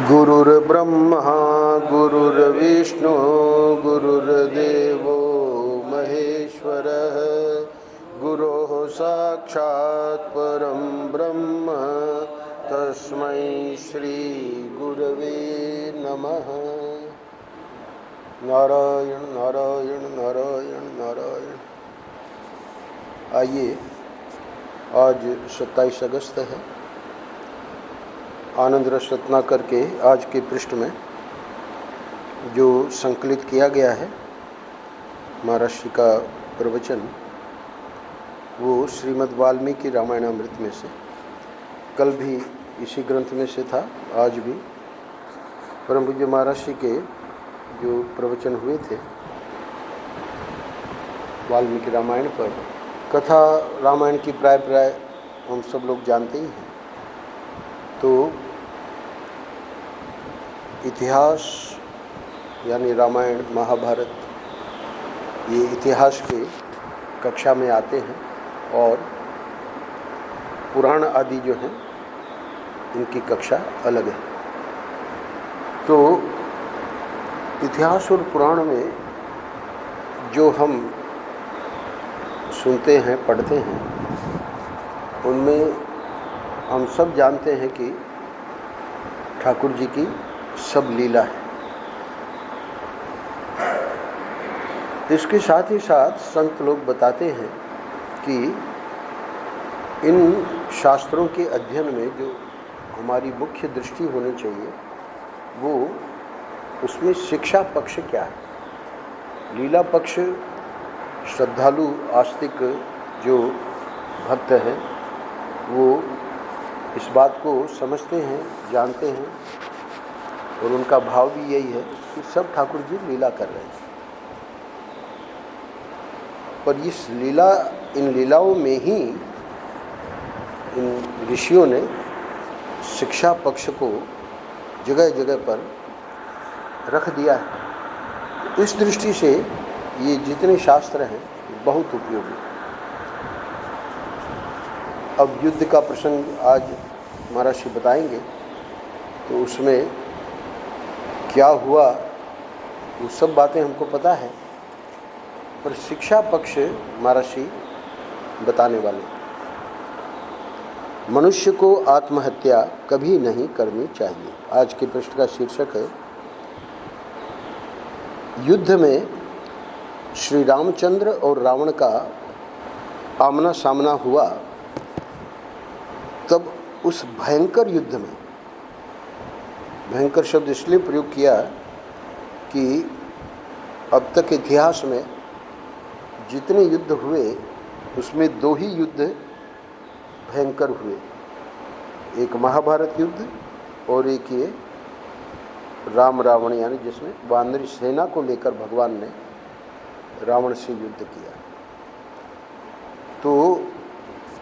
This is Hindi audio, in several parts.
गुरुर्ब्रह्मा गुरुर्विष्णु गुरुर्देवो महेश्वरः गुरोः साक्षात् परं ब्रह्म तस्मै श्री गुरवे नमः। नारायण नारायण नारायण नारायण। आइए, आज 27 अगस्त है। आनंद रस रत्नाकर के आज के पृष्ठ में जो संकलित किया गया है महर्षि का प्रवचन, वो श्रीमद् वाल्मीकि रामायणामृत में से, कल भी इसी ग्रंथ में से था, आज भी परम पूज्य महर्षि के जो प्रवचन हुए थे वाल्मीकि रामायण पर। कथा रामायण की प्राय हम सब लोग जानते ही हैं। तो इतिहास यानी रामायण महाभारत, ये इतिहास के कक्षा में आते हैं और पुराण आदि जो हैं इनकी कक्षा अलग है। तो इतिहास और पुराण में जो हम सुनते हैं पढ़ते हैं, उनमें हम सब जानते हैं कि ठाकुर जी की सब लीला है। इसके साथ ही साथ संत लोग बताते हैं कि इन शास्त्रों के अध्ययन में जो हमारी मुख्य दृष्टि होनी चाहिए, वो उसमें शिक्षा पक्ष क्या है। लीला पक्ष श्रद्धालु आस्तिक जो भक्त हैं वो इस बात को समझते हैं, जानते हैं, और उनका भाव भी यही है कि सब ठाकुर जी लीला कर रहे हैं। पर इन लीलाओं में ही इन ऋषियों ने शिक्षा पक्ष को जगह जगह पर रख दिया है। इस दृष्टि से ये जितने शास्त्र हैं बहुत उपयोगी। अब युद्ध का प्रसंग आज महर्षि बताएंगे, तो उसमें क्या हुआ वो सब बातें हमको पता है, पर शिक्षा पक्ष महर्षि बताने वाले। मनुष्य को आत्महत्या कभी नहीं करनी चाहिए। आज के पृष्ठ का शीर्षक है युद्ध में श्री रामचंद्र और रावण का आमना सामना हुआ। तब उस भयंकर युद्ध में, भयंकर शब्द इसलिए प्रयोग किया कि अब तक इतिहास में जितने युद्ध हुए उसमें दो ही युद्ध भयंकर हुए, एक महाभारत युद्ध और एक ये राम रावण, यानी जिसमें वानरी सेना को लेकर भगवान ने रावण से युद्ध किया। तो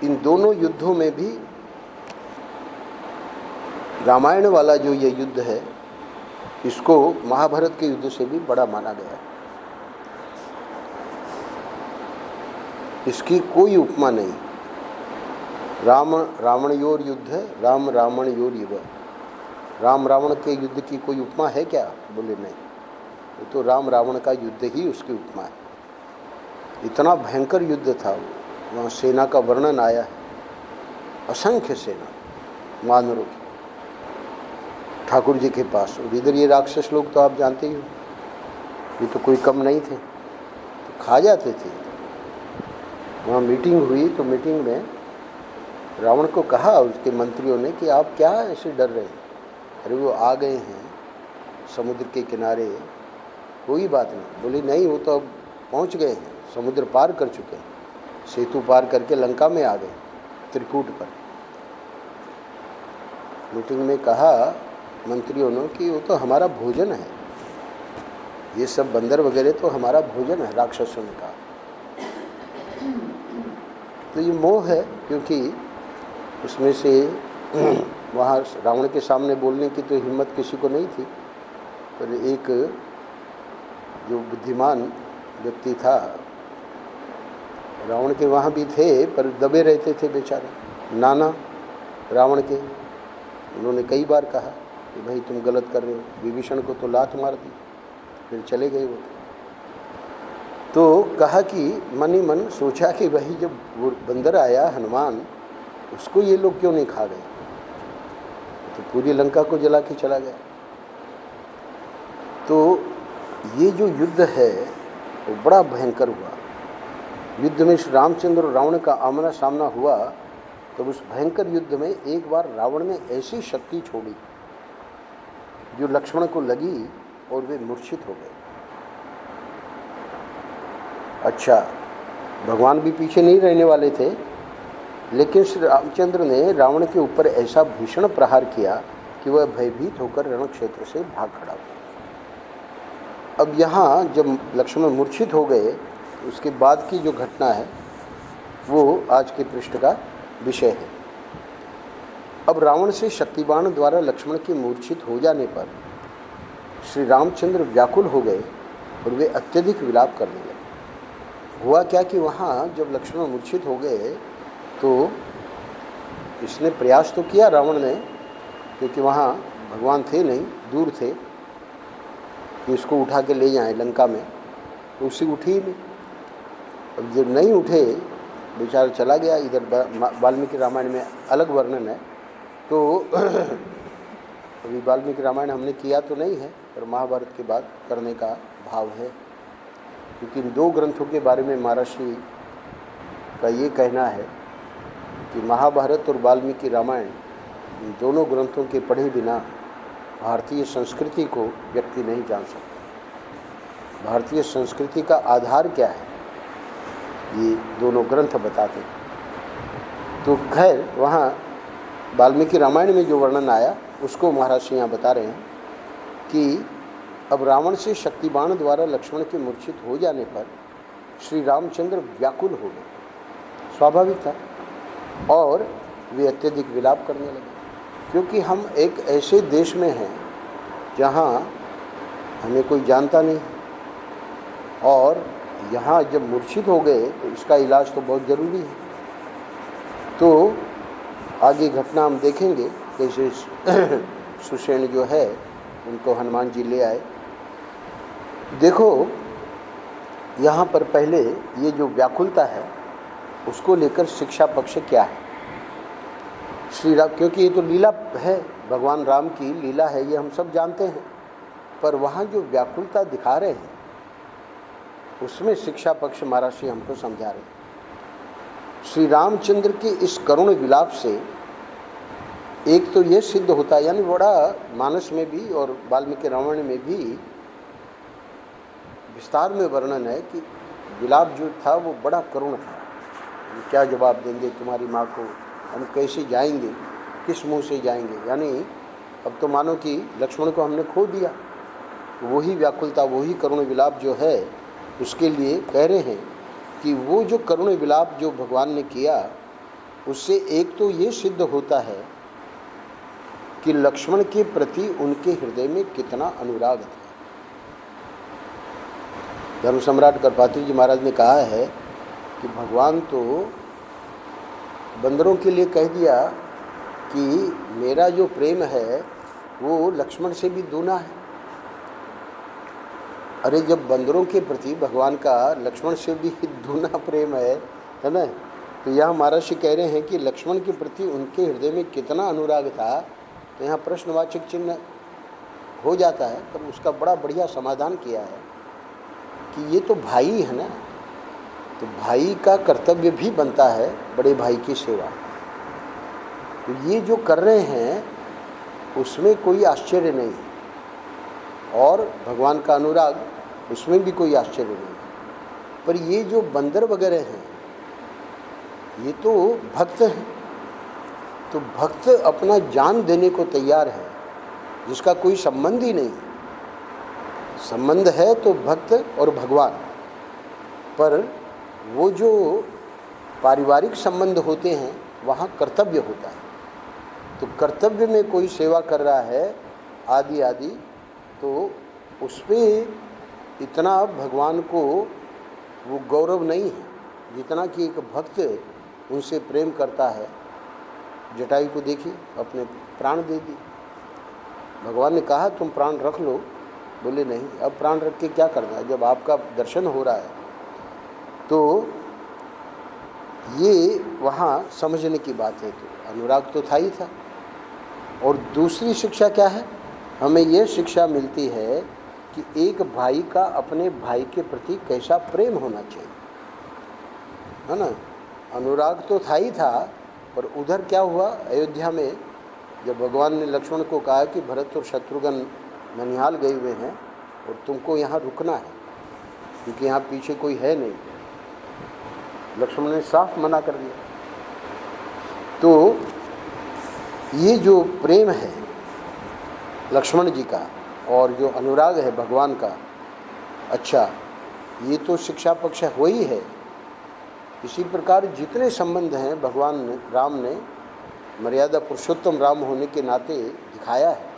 इन दोनों युद्धों में भी रामायण वाला जो ये युद्ध है, इसको महाभारत के युद्ध से भी बड़ा माना गया है। इसकी कोई उपमा नहीं। राम रावण योर युद्ध है, राम रावण योर युद्ध। राम रावण के युद्ध की कोई उपमा है क्या? बोले नहीं, वो तो राम रावण का युद्ध ही उसकी उपमा है। इतना भयंकर युद्ध था वो, वहाँ सेना का वर्णन आया है, असंख्य सेना वानरों की ठाकुर जी के पास। और इधर ये राक्षस लोग तो आप जानते ही हो, ये तो कोई कम नहीं थे, तो खा जाते थे। वहाँ मीटिंग हुई तो मीटिंग में रावण को कहा उसके मंत्रियों ने कि आप क्या ऐसे डर रहे हैं? अरे वो आ गए हैं समुद्र के किनारे, कोई बात नहीं। बोले नहीं, वो तो अब पहुँच गए हैं, समुद्र पार कर चुके हैं, सेतु पार करके लंका में आ गए, त्रिकूट पर। मीटिंग में कहा मंत्रियों ने कि वो तो हमारा भोजन है, ये सब बंदर वगैरह तो हमारा भोजन है, राक्षसों ने कहा। तो ये मोह है, क्योंकि उसमें से वहाँ रावण के सामने बोलने की तो हिम्मत किसी को नहीं थी। पर एक जो बुद्धिमान व्यक्ति था रावण के वहाँ भी थे पर दबे रहते थे बेचारे। नाना रावण के, उन्होंने कई बार कहा कि भाई तुम गलत कर रहे हो। विभीषण को तो लात मार दी, फिर चले गए वो। तो कहा कि मन ही मन सोचा कि भाई जब वो बंदर आया हनुमान, उसको ये लोग क्यों नहीं खा गए, तो पूरी लंका को जला के चला गया। तो ये जो युद्ध है वो बड़ा भयंकर हुआ। युद्ध में श्री रामचंद्र और रावण का आमना सामना हुआ। तो उस भयंकर युद्ध में एक बार रावण ने ऐसी शक्ति छोड़ी जो लक्ष्मण को लगी और वे मूर्छित हो गए। अच्छा, भगवान भी पीछे नहीं रहने वाले थे, लेकिन श्री रामचंद्र ने रावण के ऊपर ऐसा भीषण प्रहार किया कि वह भयभीत होकर रण क्षेत्र से भाग खड़ा हुआ। अब यहाँ जब लक्ष्मण मूर्छित हो गए, उसके बाद की जो घटना है वो आज के पृष्ठ का विषय है। अब रावण से शक्तिबाण द्वारा लक्ष्मण के मूर्छित हो जाने पर श्री रामचंद्र व्याकुल हो गए और वे अत्यधिक विलाप करने लगे। हुआ क्या कि वहाँ जब लक्ष्मण मूर्छित हो गए तो इसने प्रयास तो किया रावण ने, क्योंकि वहाँ भगवान थे नहीं, दूर थे, कि इसको उठा के ले जाएं लंका में, तो उससे उठी ही नहीं। अब जब नहीं उठे, बेचारा चला गया। इधर वाल्मीकि रामायण में अलग वर्णन है। तो अभी वाल्मीकि रामायण हमने किया तो नहीं है, पर महाभारत के बाद करने का भाव है, क्योंकि इन दो ग्रंथों के बारे में महर्षि का ये कहना है कि महाभारत और वाल्मीकि रामायण, इन दोनों ग्रंथों के पढ़े बिना भारतीय संस्कृति को व्यक्ति नहीं जान सकता। भारतीय संस्कृति का आधार क्या है, ये दोनों ग्रंथ बताते हैं। तो खैर, वहाँ वाल्मीकि रामायण में जो वर्णन आया उसको महर्षि यहाँ बता रहे हैं कि अब रावण से शक्तिबाण द्वारा लक्ष्मण के मूर्छित हो जाने पर श्री रामचंद्र व्याकुल हो गए, स्वाभाविक था, और वे अत्यधिक विलाप करने लगे। क्योंकि हम एक ऐसे देश में हैं जहाँ हमें कोई जानता नहीं, और यहाँ जब मूर्छित हो गए तो इसका इलाज तो बहुत ज़रूरी है। तो आगे घटना हम देखेंगे कैसे सुषेण जो है उनको हनुमान जी ले आए। देखो, यहाँ पर पहले ये जो व्याकुलता है उसको लेकर शिक्षा पक्ष क्या है। श्री राम, क्योंकि ये तो लीला है, भगवान राम की लीला है, ये हम सब जानते हैं, पर वहाँ जो व्याकुलता दिखा रहे हैं उसमें शिक्षा पक्ष महर्षि हमको समझा रहे हैं। श्री रामचंद्र के इस करुण विलाप से एक तो ये सिद्ध होता है, यानी बड़ा मानस में भी और वाल्मीकि रामायण में भी विस्तार में वर्णन है कि विलाप जो था वो बड़ा करुण था। क्या जवाब देंगे तुम्हारी माँ को, हम कैसे जाएंगे, किस मुंह से जाएंगे। यानी अब तो मानो कि लक्ष्मण को हमने खो दिया। वही व्याकुलता, वही करुण विलाप जो है, उसके लिए कह रहे हैं कि वो जो करुण विलाप जो भगवान ने किया, उससे एक तो ये सिद्ध होता है कि लक्ष्मण के प्रति उनके हृदय में कितना अनुराग था। धर्म सम्राट करपात्री जी महाराज ने कहा है कि भगवान तो बंदरों के लिए कह दिया कि मेरा जो प्रेम है वो लक्ष्मण से भी दूना है। अरे, जब बंदरों के प्रति भगवान का लक्ष्मण से भी दूना प्रेम है ना, तो यहाँ महर्षि कह रहे हैं कि लक्ष्मण के प्रति उनके हृदय में कितना अनुराग था। तो यहाँ प्रश्नवाचक चिन्ह हो जाता है, पर उसका बड़ा बढ़िया समाधान किया है कि ये तो भाई है ना, तो भाई का कर्तव्य भी बनता है बड़े भाई की सेवा। तो ये जो कर रहे हैं उसमें कोई आश्चर्य नहीं, और भगवान का अनुराग उसमें भी कोई आश्चर्य नहीं। पर ये जो बंदर वगैरह हैं ये तो भक्त हैं, तो भक्त अपना जान देने को तैयार है, जिसका कोई संबंध ही नहीं। संबंध है तो भक्त और भगवान, पर वो जो पारिवारिक संबंध होते हैं वहाँ कर्तव्य होता है। तो कर्तव्य में कोई सेवा कर रहा है आदि आदि, तो उस पर इतना भगवान को वो गौरव नहीं है जितना कि एक भक्त उनसे प्रेम करता है। जटायु को देखिए, अपने प्राण दे दिए। भगवान ने कहा तुम प्राण रख लो, बोले नहीं, अब प्राण रख के क्या करना है, जब आपका दर्शन हो रहा है। तो ये वहाँ समझने की बात है। तो अनुराग तो था ही था। और दूसरी शिक्षा क्या है, हमें यह शिक्षा मिलती है कि एक भाई का अपने भाई के प्रति कैसा प्रेम होना चाहिए, है ना। अनुराग तो था ही था, पर उधर क्या हुआ अयोध्या में, जब भगवान ने लक्ष्मण को कहा कि भरत और शत्रुघ्न ननिहाल गए हुए हैं और तुमको यहाँ रुकना है क्योंकि यहाँ पीछे कोई है नहीं, लक्ष्मण ने साफ मना कर दिया। तो ये जो प्रेम है लक्ष्मण जी का और जो अनुराग है भगवान का, अच्छा, ये तो शिक्षा पक्ष हो ही है। इसी प्रकार जितने संबंध हैं भगवान ने, राम ने मर्यादा पुरुषोत्तम राम होने के नाते दिखाया है।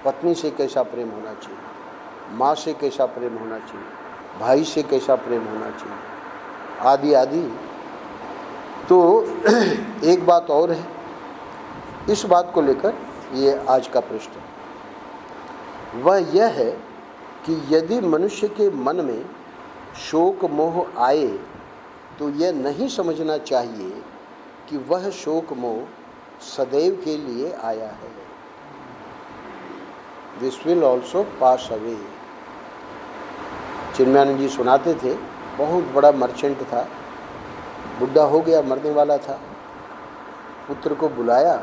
पत्नी से कैसा प्रेम होना चाहिए, माँ से कैसा प्रेम होना चाहिए, भाई से कैसा प्रेम होना चाहिए, आदि आदि। तो एक बात और है, इस बात को लेकर ये आज का पृष्ठ है, वह यह है कि यदि मनुष्य के मन में शोक मोह आए तो यह नहीं समझना चाहिए कि वह शोक मोह सदैव के लिए आया है। This will also pass away. Chinmayananda ji सुनाते थे, बहुत बड़ा मर्चेंट था, बुढ़ा हो गया, मरने वाला था। पुत्र को बुलाया,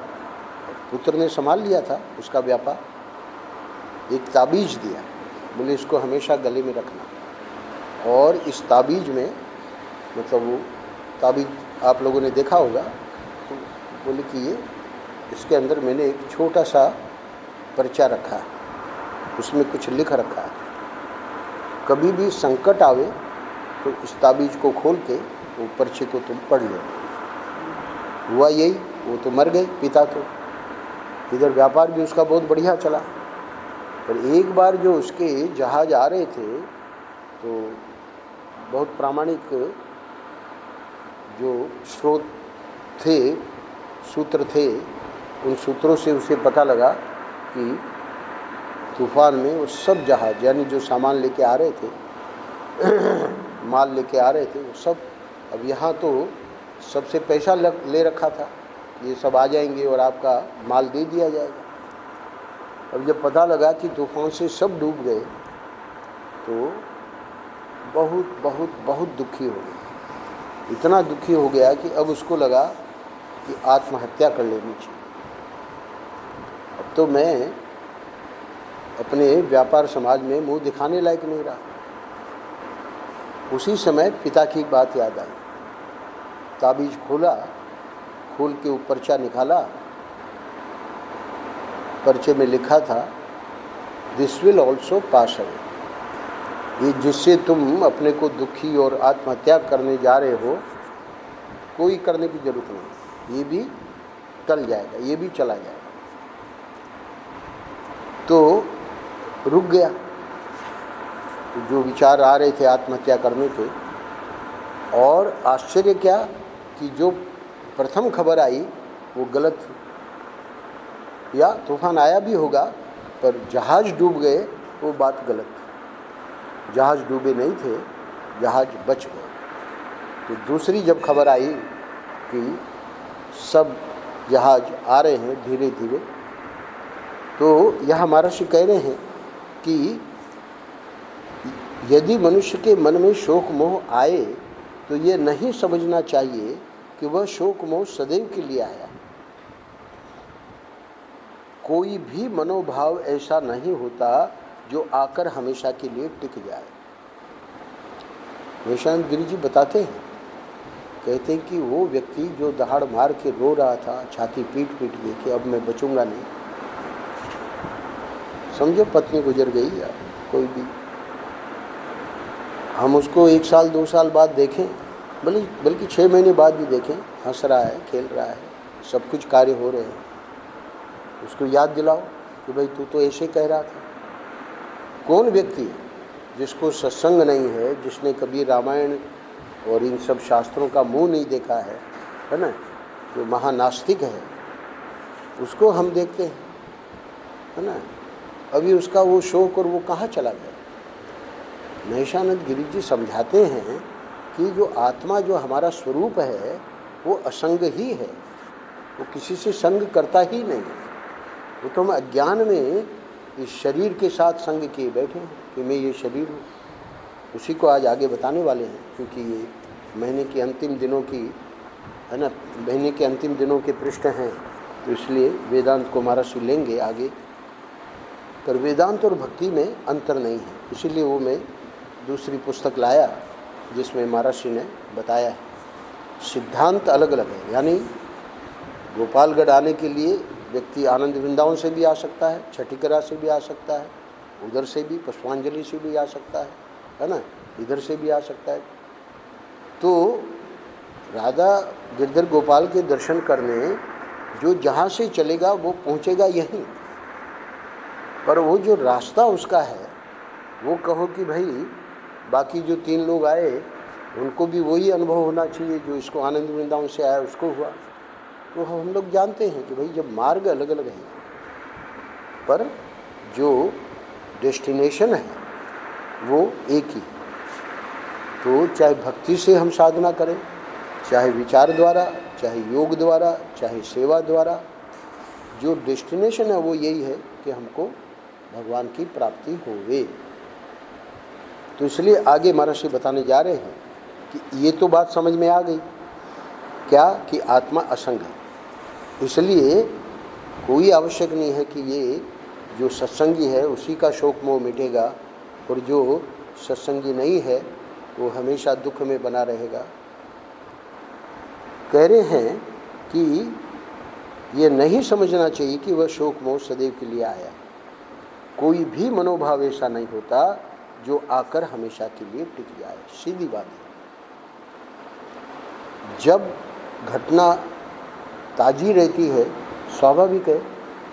पुत्र ने संभाल लिया था उसका व्यापार। एक ताबीज दिया, बोले इसको हमेशा गले में रखना। और इस ताबीज में, मतलब वो ताबीज आप लोगों ने देखा होगा, तो बोले कि ये इसके अंदर मैंने एक छोटा सा पर्चा रखा है, उसमें कुछ लिख रखा है, कभी भी संकट आवे तो इस ताबीज को खोल के वो पर्चे को तुम पढ़ लो। हुआ यही, वो तो मर गए पिता। तो इधर व्यापार भी उसका बहुत बढ़िया चला, पर एक बार जो उसके जहाज आ रहे थे तो बहुत प्रामाणिक जो स्रोत थे, सूत्र थे, उन सूत्रों से उसे पता लगा कि तूफान में वो सब जहाज, यानी जो सामान लेके आ रहे थे, माल लेके आ रहे थे, वो सब, अब यहाँ तो सबसे पैसा ले रखा था, ये सब आ जाएंगे और आपका माल दे दिया जाएगा। अब जब पता लगा कि तूफान से सब डूब गए तो बहुत बहुत बहुत दुखी हो गया। इतना दुखी हो गया कि अब उसको लगा कि आत्महत्या कर लेनी चाहिए। अब तो मैं अपने व्यापार समाज में मुंह दिखाने लायक नहीं रहा। उसी समय पिता की बात याद आई, ताबीज खोला, खोल के वो पर्चा निकाला। पर्चे में लिखा था, this will also pass away. ये जिससे तुम अपने को दुखी और आत्महत्या करने जा रहे हो, कोई करने की जरूरत नहीं, ये भी टल जाएगा, ये भी चला जाएगा। तो रुक गया। जो विचार आ रहे थे आत्महत्या करने के, और आश्चर्य क्या कि जो प्रथम खबर आई वो गलत थी। या तूफान आया भी होगा पर जहाज डूब गए, वो बात गलत थी। जहाज डूबे नहीं थे, जहाज बच गए। तो दूसरी जब खबर आई कि सब जहाज आ रहे हैं धीरे धीरे, तो यह हमारा ऋषि कह रहे हैं कि यदि मनुष्य के मन में शोक मोह आए तो ये नहीं समझना चाहिए कि वह शोक मोह सदैव के लिए आया। कोई भी मनोभाव ऐसा नहीं होता जो आकर हमेशा के लिए टिक जाए। निशांत गिरी जी बताते हैं, कहते हैं कि वो व्यक्ति जो दहाड़ मार के रो रहा था, छाती पीट पीट के कि अब मैं बचूंगा नहीं, समझो पत्नी गुजर गई या कोई भी, हम उसको 1 साल 2 साल बाद देखें, बल्कि 6 महीने बाद भी देखें, हंस रहा है, खेल रहा है, सब कुछ कार्य हो रहे हैं, उसको याद दिलाओ कि भाई तू तो ऐसे कह रहा था। कौन व्यक्ति जिसको सत्संग नहीं है, जिसने कभी रामायण और इन सब शास्त्रों का मुंह नहीं देखा है ना, जो महानास्तिक है उसको हम देखते हैं, है ना। अभी उसका वो शौक और वो कहाँ चला गया। महेशानंद गिरी जी समझाते हैं कि जो आत्मा, जो हमारा स्वरूप है, वो असंग ही है, वो किसी से संग करता ही नहीं। वो तो हम अज्ञान में इस शरीर के साथ संग किए बैठे हैं कि मैं ये शरीर हूँ। उसी को आज आगे बताने वाले हैं, क्योंकि ये महीने के अंतिम दिनों की, है ना, महीने के अंतिम दिनों के पृष्ठ हैं, तो इसलिए वेदांत को महर्षि लेंगे आगे। पर वेदांत और भक्ति में अंतर नहीं है, इसीलिए वो मैं दूसरी पुस्तक लाया जिसमें महर्षि ने बताया है। सिद्धांत अलग अलग है, यानी गोपालगढ़ आने के लिए व्यक्ति आनंद वृंदावन से भी आ सकता है, छठीकरा से भी आ सकता है, उधर से भी पुष्पांजलि से भी आ सकता है ना, इधर से भी आ सकता है। तो राधा गिरधर गोपाल के दर्शन करने जो जहाँ से चलेगा वो पहुँचेगा यहीं, पर वो जो रास्ता उसका है, वो कहो कि भाई बाकी जो 3 लोग आए उनको भी वही अनुभव होना चाहिए जो इसको आनंद वृंदावन से आया उसको हुआ। तो हम लोग जानते हैं कि भाई जब मार्ग अलग अलग हैं, पर जो डेस्टिनेशन है वो एक ही। तो चाहे भक्ति से हम साधना करें, चाहे विचार द्वारा, चाहे योग द्वारा, चाहे सेवा द्वारा, जो डेस्टिनेशन है वो यही है कि हमको भगवान की प्राप्ति होवे। तो इसलिए आगे महर्षि बताने जा रहे हैं कि ये तो बात समझ में आ गई क्या, कि आत्मा असंग है, इसलिए कोई आवश्यक नहीं है कि ये जो सत्संगी है उसी का शोक मोह मिटेगा और जो सत्संगी नहीं है वो हमेशा दुख में बना रहेगा। कह रहे हैं कि ये नहीं समझना चाहिए कि वह शोक मोह सदैव के लिए आया। कोई भी मनोभाव ऐसा नहीं होता जो आकर हमेशा के लिए टिक जाए, सीधी बात है। जब घटना ताजी रहती है, स्वाभाविक है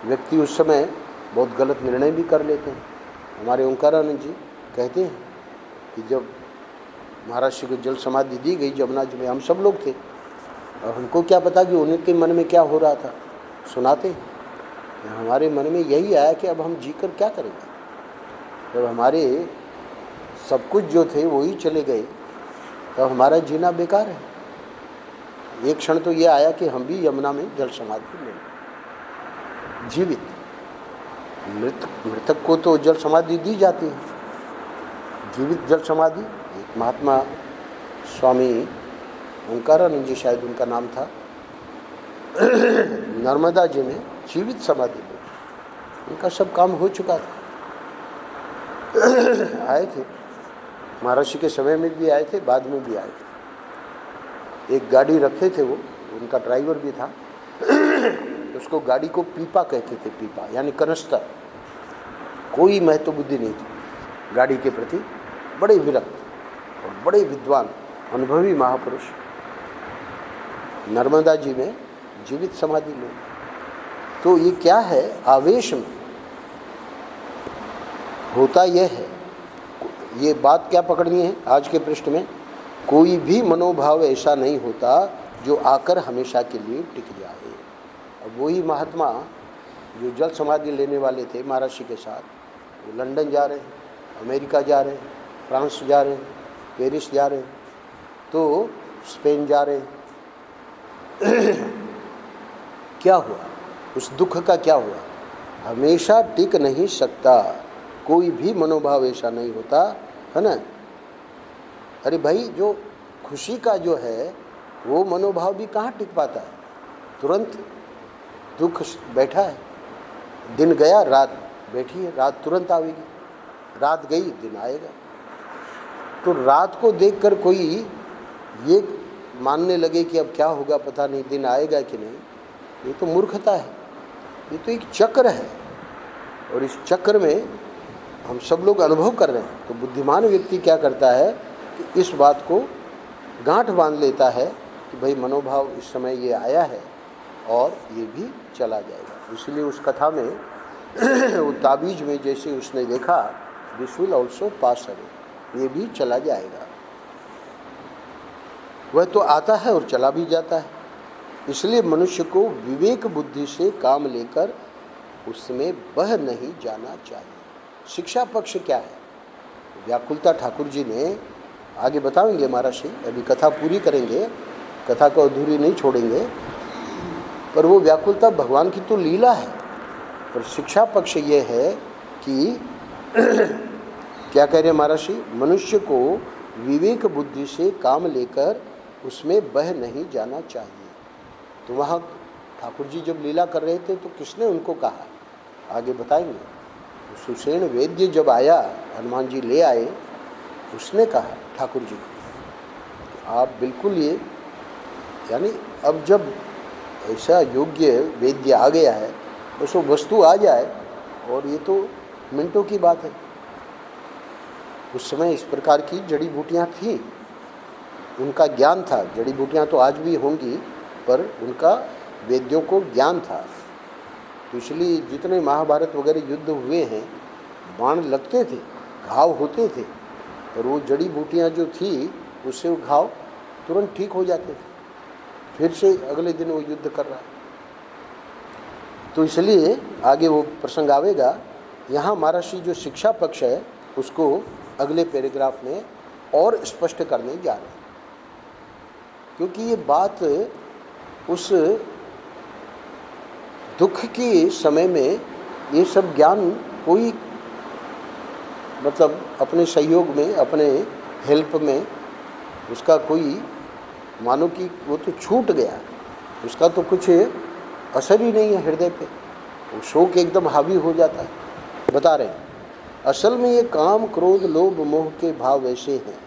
व्यक्ति उस समय बहुत गलत निर्णय भी कर लेते हैं। हमारे ओंकारानंद जी कहते हैं कि जब महाराज को जल समाधि दी गई जमुना जी में, हम सब लोग थे और हमको क्या पता कि उनके मन में क्या हो रहा था, सुनाते हैं। हमारे मन में यही आया कि अब हम जीकर क्या करेंगे, जब हमारे सब कुछ जो थे वही चले गए तो हमारा जीना बेकार है। एक क्षण तो ये आया कि हम भी यमुना में जल समाधि लें। जीवित मृतक को तो जल समाधि दी जाती है, जीवित जल समाधि। एक महात्मा स्वामी ओंकारानंद जी शायद उनका नाम था, नर्मदा जी में जीवित समाधि ली, उनका सब काम हो चुका था। आए थे महर्षि के समय में भी आए थे, बाद में भी आए थे। एक गाड़ी रखे थे, वो उनका ड्राइवर भी था। उसको गाड़ी को पीपा कहते थे, पीपा यानी कनस्तर। कोई महत्व बुद्धि नहीं थी गाड़ी के प्रति, बड़े विरक्त और बड़े विद्वान अनुभवी महापुरुष नर्मदा जी में जीवित समाधि ले। तो ये क्या है, आवेश में होता यह है, ये बात क्या पकड़नी है आज के पृष्ठ में, कोई भी मनोभाव ऐसा नहीं होता जो आकर हमेशा के लिए टिक जाए। अब वही महात्मा जो जल समाधि लेने वाले थे महर्षि के साथ, वो लंदन जा रहे हैं, अमेरिका जा रहे हैं, फ्रांस जा रहे हैं, पेरिस जा रहे हैं, तो स्पेन जा रहे हैं। क्या हुआ, उस दुख का क्या हुआ, हमेशा टिक नहीं सकता। कोई भी मनोभाव ऐसा नहीं होता, है ना। अरे भाई, जो खुशी का जो है वो मनोभाव भी कहाँ टिक पाता है, तुरंत दुख बैठा है, दिन गया रात बैठी है, रात तुरंत आएगी, रात गई दिन आएगा। तो रात को देखकर कोई ये मानने लगे कि अब क्या होगा पता नहीं, दिन आएगा कि नहीं, ये तो मूर्खता है। ये तो एक चक्र है और इस चक्र में हम सब लोग अनुभव कर रहे हैं। तो बुद्धिमान व्यक्ति क्या करता है कि इस बात को गांठ बांध लेता है कि भाई मनोभाव इस समय ये आया है और ये भी चला जाएगा। इसलिए उस कथा में वो ताबीज में जैसे उसने देखा, this will also pass away, ये भी चला जाएगा। वह तो आता है और चला भी जाता है। इसलिए मनुष्य को विवेक बुद्धि से काम लेकर उसमें बह नहीं जाना चाहिए। शिक्षा पक्ष क्या है? व्याकुलता ठाकुर जी ने आगे बताएंगे महाराज जी, अभी कथा पूरी करेंगे, कथा को अधूरी नहीं छोड़ेंगे। पर वो व्याकुलता भगवान की तो लीला है, पर शिक्षा पक्ष ये है कि क्या कह रहे हैं महाराज जी, मनुष्य को विवेक बुद्धि से काम लेकर उसमें बह नहीं जाना चाहिए। तो वहाँ ठाकुर जी जब लीला कर रहे थे तो किसने उनको कहा, आगे बताएंगे। सुषेण वैद्य जब आया, हनुमान जी ले आए, उसने कहा ठाकुर जी को आप बिल्कुल ये, यानी अब जब ऐसा योग्य वैद्य आ गया है, बस वो वस्तु आ जाए और ये तो मिनटों की बात है। उस समय इस प्रकार की जड़ी बूटियाँ थी, उनका ज्ञान था। जड़ी बूटियाँ तो आज भी होंगी, पर उनका वेद्यों को ज्ञान था। तो इसलिए जितने महाभारत वगैरह युद्ध हुए हैं, बाण लगते थे, घाव होते थे, पर वो जड़ी बूटियाँ जो थी उससे वो घाव तुरंत ठीक हो जाते थे। फिर से अगले दिन वो युद्ध कर रहा है। तो इसलिए आगे वो प्रसंग आवेगा। यहाँ महाराज जी जो शिक्षा पक्ष है उसको अगले पैराग्राफ में और स्पष्ट करने जा रहे हैं, क्योंकि ये बात उस दुख के समय में ये सब ज्ञान कोई मतलब अपने सहयोग में, अपने हेल्प में, उसका कोई मानो कि वो तो छूट गया, उसका तो कुछ असर ही नहीं है हृदय पे, वो शोक एकदम हावी हो जाता है। बता रहे हैं असल में ये काम क्रोध लोभ मोह के भाव वैसे हैं।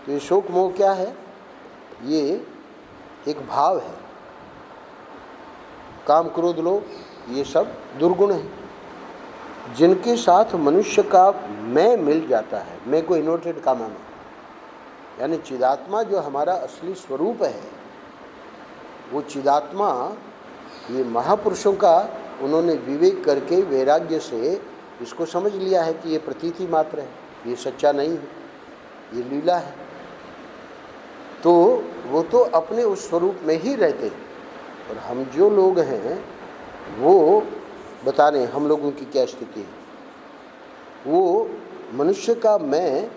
तो ये शोक मोह क्या है? ये एक भाव है। काम क्रोध लोभ ये सब दुर्गुण हैं, जिनके साथ मनुष्य का मैं मिल जाता है। मैं को इन्वर्टेड कामा में, यानी चिदात्मा जो हमारा असली स्वरूप है, वो चिदात्मा ये महापुरुषों का उन्होंने विवेक करके वैराग्य से इसको समझ लिया है कि ये प्रतीति मात्र है, ये सच्चा नहीं है, ये लीला है। तो वो तो अपने उस स्वरूप में ही रहते हैं। और हम जो लोग हैं वो बता रहे हैं हम लोगों की क्या स्थिति है। वो मनुष्य का मैं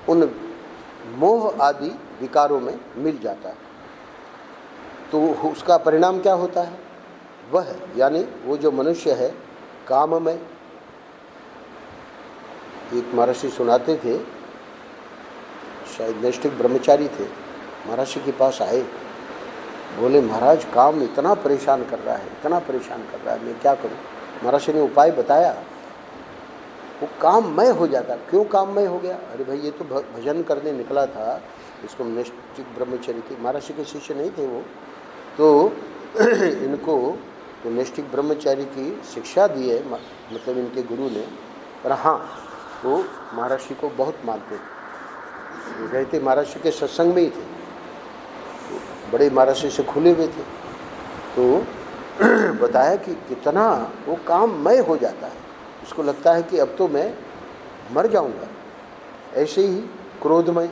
उन मोह आदि विकारों में मिल जाता है। तो उसका परिणाम क्या होता है? वह यानी वो जो मनुष्य है काम में, एक महर्षि सुनाते थे, शायद नैष्ठिक ब्रह्मचारी थे, महर्षि के पास आए, बोले महाराज काम इतना परेशान कर रहा है, इतना परेशान कर रहा है, मैं क्या करूं? महर्षि ने उपाय बताया, वो काममय हो जाता। क्यों काममय हो गया? अरे भाई ये तो भजन करने निकला था, इसको नैष्ठिक ब्रह्मचारी थे, महर्षि के शिष्य नहीं थे वो, तो इनको तो नैष्ठिक ब्रह्मचारी की शिक्षा दी है, मतलब इनके गुरु ने। पर हाँ, वो महर्षि को बहुत मानते थे, रहते महर्षि के सत्संग में ही थे, बड़े महर्षि से खुले हुए थे। तो बताया कि कितना वो काममय हो जाता है, उसको लगता है कि अब तो मैं मर जाऊंगा। ऐसे ही क्रोधमय,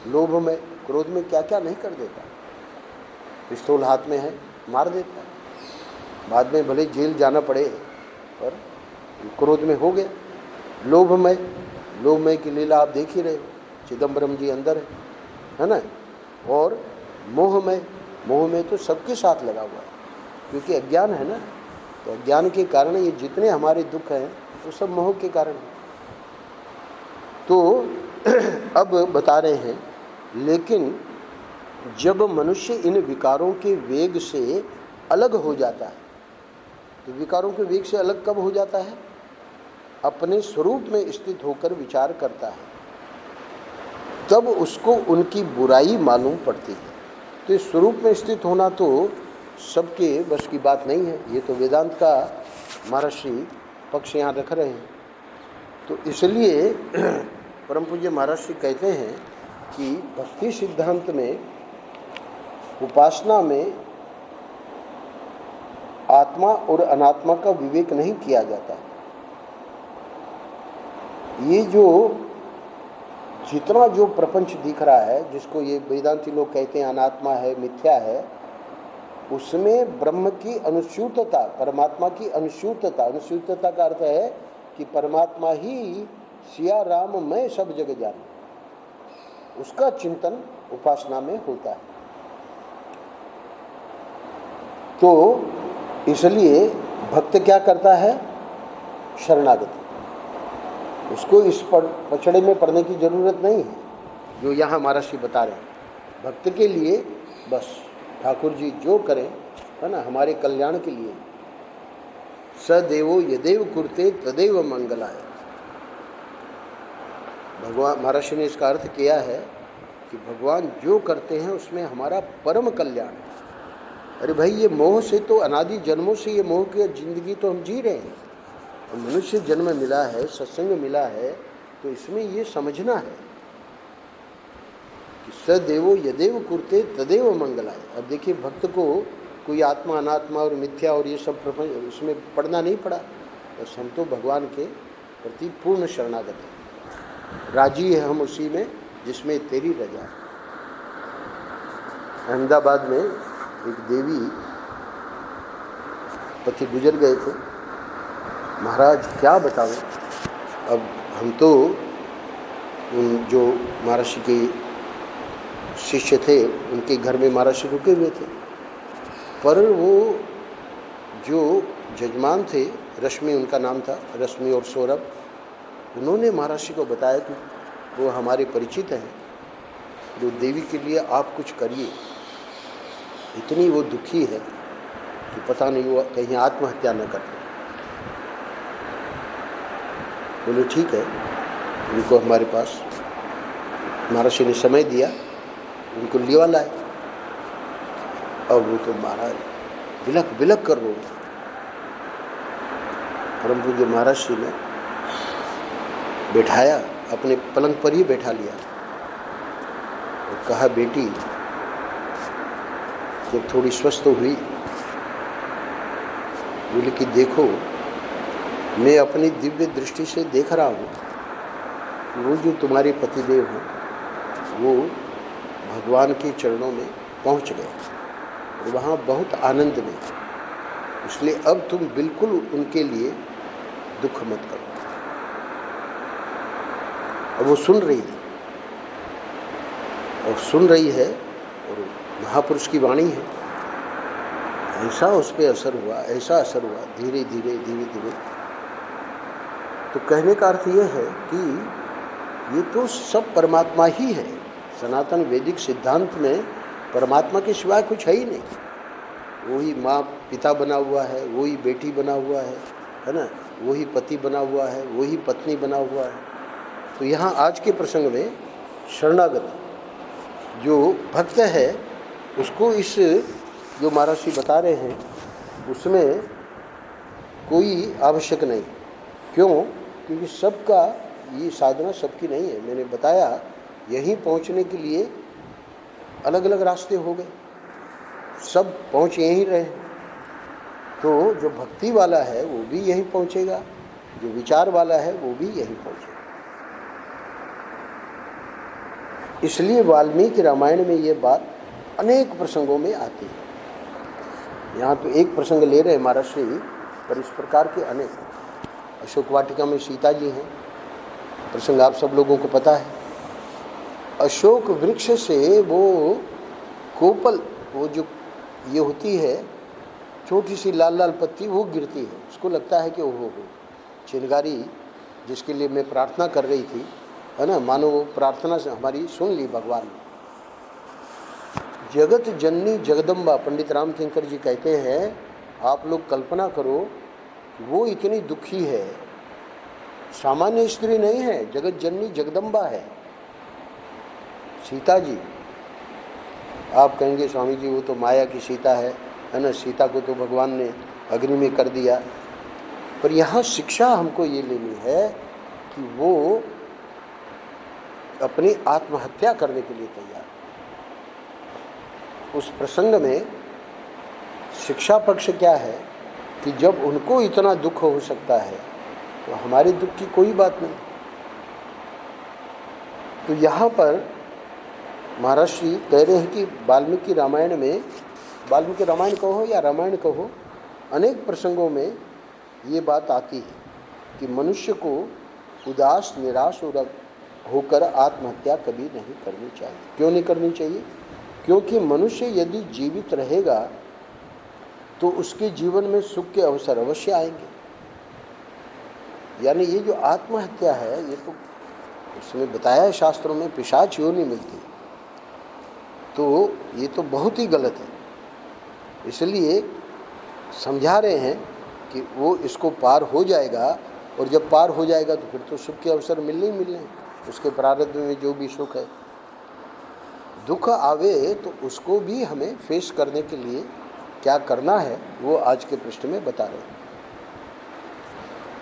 लोभमय, क्रोध में क्या क्या नहीं कर देता, पिस्तौल हाथ में है मार देता है, बाद में भले जेल जाना पड़े, पर क्रोध में हो गया। लोभमय, लोभमय की लीला आप देख ही रहे हो, चिदम्बरम जी अंदर है ना। और मोहमय, मोहमय तो सबके साथ लगा हुआ है, क्योंकि अज्ञान है ना, तो अज्ञान के कारण ये जितने हमारे दुख हैं वो सब मोह के कारण है। तो अब बता रहे हैं, लेकिन जब मनुष्य इन विकारों के वेग से अलग हो जाता है, तो विकारों के वेग से अलग कब हो जाता है? अपने स्वरूप में स्थित होकर विचार करता है, तब उसको उनकी बुराई मालूम पड़ती है। तो इस स्वरूप में स्थित होना तो सबके बस की बात नहीं है, ये तो वेदांत का महर्षि पक्ष यहाँ रख रहे हैं। तो इसलिए परम पूज्य महर्षि कहते हैं कि भक्ति सिद्धांत में, उपासना में आत्मा और अनात्मा का विवेक नहीं किया जाता। ये जो जितना जो प्रपंच दिख रहा है, जिसको ये वेदांती लोग कहते हैं अनात्मा है, मिथ्या है, उसमें ब्रह्म की अनुस्यूतता, परमात्मा की अनुस्यूतता, अनुस्यूतता का अर्थ है कि परमात्मा ही सिया राम मैं सब जगह जान, उसका चिंतन उपासना में होता है। तो इसलिए भक्त क्या करता है? शरणागति। उसको इस पचड़े में पड़ने की जरूरत नहीं है जो यहाँ महर्षि बता रहे हैं। भक्त के लिए बस ठाकुर जी जो करें, है ना, हमारे कल्याण के लिए, सदेवो यदेव कुरते तदेव मंगलाय। भगवान महर्षि ने इसका अर्थ किया है कि भगवान जो करते हैं उसमें हमारा परम कल्याण है। अरे भाई, ये मोह से तो अनादि जन्मों से ये मोह की जिंदगी तो हम जी रहे हैं। मनुष्य जन्म मिला है, सत्संग मिला है, तो इसमें ये समझना है कि सदेवो यदेव कुरते तदेव मंगलाय। अब देखिए, भक्त को कोई आत्मा अनात्मा और मिथ्या और ये सब इसमें पढ़ना नहीं पड़ा, बस हम तो भगवान के प्रति पूर्ण शरणागत हैं। राजी है हम उसी में जिसमें तेरी रजा। अहमदाबाद में एक देवी पति गुजर गए थे। महाराज क्या बताऊं, अब हम तो उन जो महर्षि के शिष्य थे उनके घर में महर्षि रुके हुए थे, पर वो जो जजमान थे, रश्मि उनका नाम था, रश्मि और सौरभ, उन्होंने महर्षि को बताया कि वो हमारे परिचित हैं, जो देवी के लिए आप कुछ करिए। इतनी वो दुखी है कि पता नहीं वो कहीं आत्महत्या न कर। बोले ठीक है, उनको हमारे पास महर्षि ने समय दिया, उनको लिवा लाए। अब वो तो महाराज बिलक बिलक कर रो। परम पूज्य महर्षि ने बैठाया, अपने पलंग पर ही बैठा लिया और कहा, बेटी जब थोड़ी स्वस्थ हुई, बोले कि देखो, मैं अपनी दिव्य दृष्टि से देख रहा हूँ, वो जो तुम्हारे पतिदेव हैं वो भगवान के चरणों में पहुँच गए और वहाँ बहुत आनंद में, इसलिए अब तुम बिल्कुल उनके लिए दुख मत करो। अब वो सुन रही है और महापुरुष की वाणी है, ऐसा उस पर असर हुआ, ऐसा असर हुआ, धीरे धीरे धीरे धीरे। तो कहने का अर्थ ये है कि ये तो सब परमात्मा ही है। सनातन वैदिक सिद्धांत में परमात्मा के सिवाय कुछ है ही नहीं। वही माँ पिता बना हुआ है, वही बेटी बना हुआ है ना, वही पति बना हुआ है, वही पत्नी बना हुआ है। तो यहाँ आज के प्रसंग में शरणागत जो भक्त है उसको इस जो महर्षि बता रहे हैं उसमें कोई आवश्यक नहीं। क्यों? क्योंकि सबका ये साधना सबकी नहीं है। मैंने बताया, यहीं पहुंचने के लिए अलग अलग रास्ते हो गए, सब पहुंच यहीं रहे। तो जो भक्ति वाला है वो भी यहीं पहुंचेगा, जो विचार वाला है वो भी यहीं पहुंचेगा। इसलिए वाल्मीकि रामायण में ये बात अनेक प्रसंगों में आती है। यहाँ तो एक प्रसंग ले रहे हैं महर्षि, पर इस प्रकार के अनेक। अशोक वाटिका में सीता जी हैं, प्रसंग आप सब लोगों को पता है। अशोक वृक्ष से वो कोपल, वो जो ये होती है छोटी सी लाल लाल पत्ती, वो गिरती है। उसको लगता है कि वो चिनगारी जिसके लिए मैं प्रार्थना कर रही थी, है ना, मानो वो प्रार्थना से हमारी सुन ली भगवान ने। जगत जननी जगदम्बा, पंडित राम किंकर जी कहते हैं, आप लोग कल्पना करो वो इतनी दुखी है, सामान्य स्त्री नहीं है, जगत जननी जगदम्बा है सीता जी। आप कहेंगे स्वामी जी वो तो माया की सीता है ना, सीता को तो भगवान ने अग्नि में कर दिया। पर यहाँ शिक्षा हमको ये लेनी है कि वो अपनी आत्महत्या करने के लिए तैयार। उस प्रसंग में शिक्षा पक्ष क्या है कि जब उनको इतना दुख हो सकता है तो हमारे दुख की कोई बात नहीं। तो यहाँ पर महाराज श्री कह रहे हैं कि वाल्मीकि रामायण में, वाल्मीकि रामायण कहो या रामायण कहो, अनेक प्रसंगों में ये बात आती है कि मनुष्य को उदास निराश होकर आत्महत्या कभी नहीं करनी चाहिए। क्यों नहीं करनी चाहिए? क्योंकि मनुष्य यदि जीवित रहेगा तो उसके जीवन में सुख के अवसर अवश्य आएंगे। यानी ये जो आत्महत्या है, ये तो उसमें बताया है शास्त्रों में, पिशाच योनि मिलती, तो ये तो बहुत ही गलत है। इसलिए समझा रहे हैं कि वो इसको पार हो जाएगा, और जब पार हो जाएगा तो फिर तो सुख के अवसर मिलने ही मिलने हैं। उसके प्रारब्ध में जो भी सुख है, दुख आवे तो उसको भी हमें फेस करने के लिए क्या करना है वो आज के पृष्ठ में बता रहे हैं।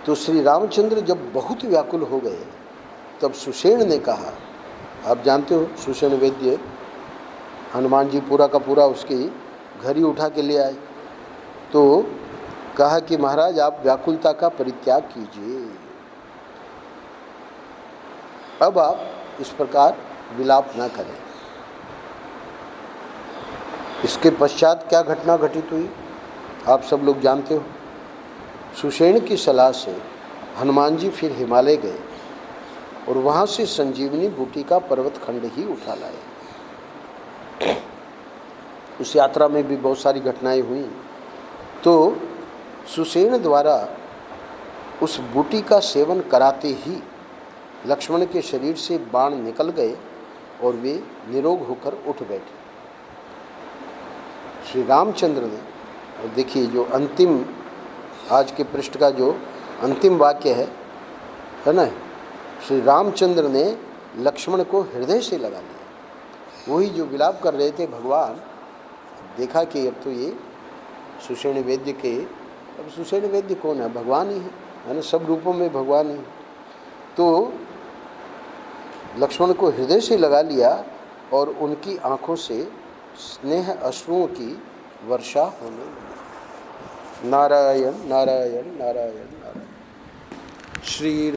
तो श्री रामचंद्र जब बहुत व्याकुल हो गए तब सुषेण ने कहा, आप जानते हो सुषेण वैद्य, हनुमान जी पूरा का पूरा उसकी घर ही उठा के ले आए, तो कहा कि महाराज आप व्याकुलता का परित्याग कीजिए, अब आप इस प्रकार विलाप ना करें। इसके पश्चात क्या घटना घटित हुई आप सब लोग जानते हो। सुषेण की सलाह से हनुमान जी फिर हिमालय गए और वहाँ से संजीवनी बूटी का पर्वत खंड ही उठा लाए। उस यात्रा में भी बहुत सारी घटनाएं हुई। तो सुषेण द्वारा उस बूटी का सेवन कराते ही लक्ष्मण के शरीर से बाण निकल गए और वे निरोग होकर उठ बैठे। श्री रामचंद्र ने, और देखिए जो अंतिम आज के पृष्ठ का जो अंतिम वाक्य है ना, श्री रामचंद्र ने लक्ष्मण को हृदय से लगा लिया। वही जो विलाप कर रहे थे भगवान, देखा कि अब तो ये सुषेण वैद्य के, अब सुषेण वैद्य कौन है? भगवान ही है ना, सब रूपों में भगवान ही। तो लक्ष्मण को हृदय से लगा लिया और उनकी आंखों से स्नेह अश्रुओं की वर्षा होने लगी। नारायण नारायण नारायण नारायण। श्री